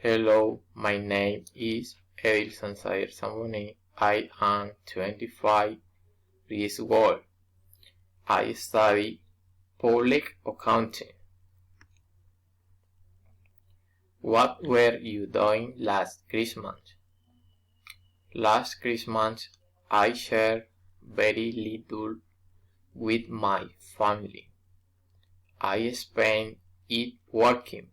Hello, my name is Edilson Sayer Samboni. I am 25 years old. I study public accounting. What were you doing last Christmas? Last Christmas, I shared very little with my family. I spent it working.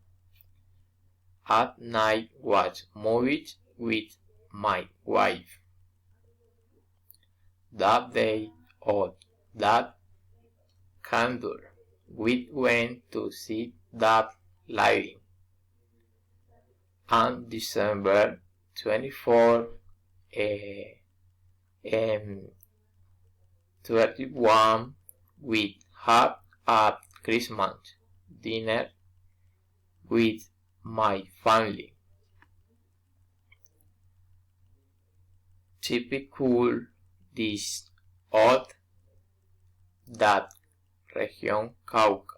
At night watch movies with my wife. That day on that candle, we went to see that lighting. On December 24 and 31, we had a Christmas dinner with my family. Typical dish of that region Cauca.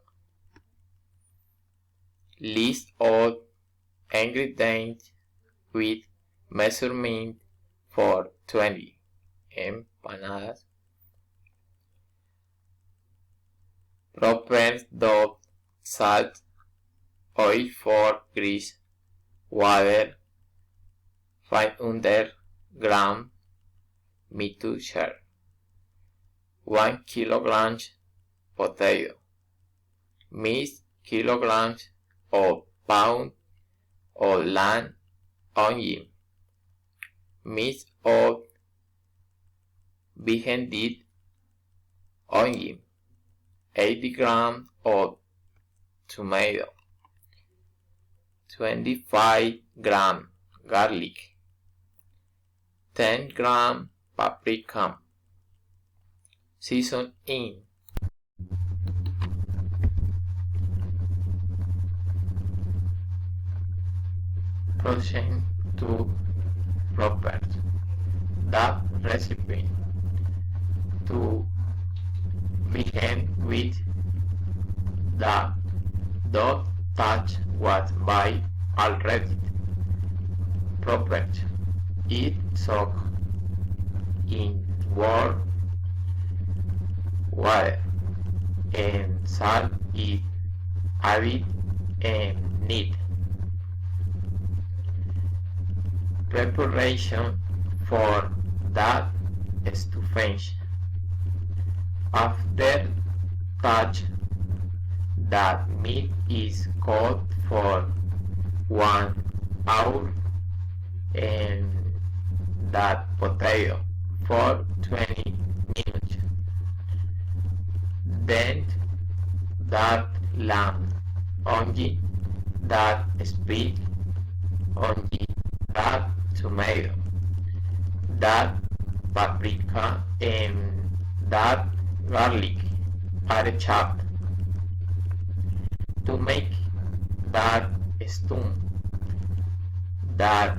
List of ingredients with measurement for 20 empanadas. Proper dot salt, oil for grease, water, 500 grams meat to share, 1 kilogram potato, mix kilograms of pound of land onion, mix of blended onion, 80 grams of tomato, 25 grams garlic, 10 grams paprika. Season in. Proceed to prepare that recipe. To begin with, the dot touch was by already prepared. It soak in warm water and salt it added and knead. Preparation for that stuffing. After touch, that meat is cooked for 1 hour and that potato for 20 minutes. Then that lamb onion, that split onion, that tomato, that paprika and that garlic are chopped. To make that stew, that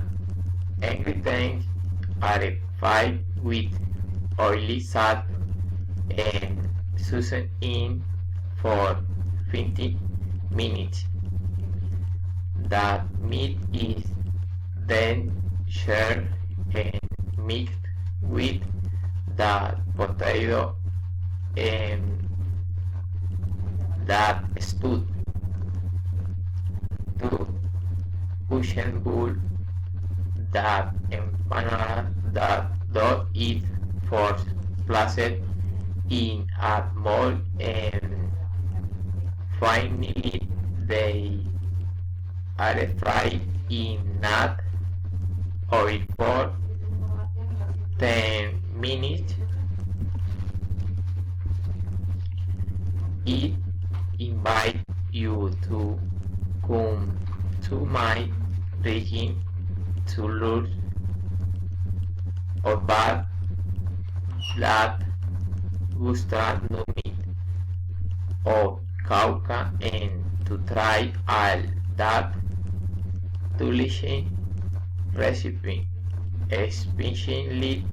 ingredients are fried with oily salt and seasoned in for 50 minutes. That meat is then shared and mixed with the potato and that stew. To assemble that empanada, that dough is first placed in a mold and finally they are fried in nut oil for 10 minutes. It invites you to come to my region to learn about that gastronomy of Cauca and to try all that delicious recipe, especially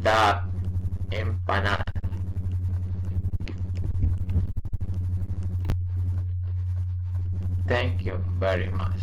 the empanada. Thank you very much.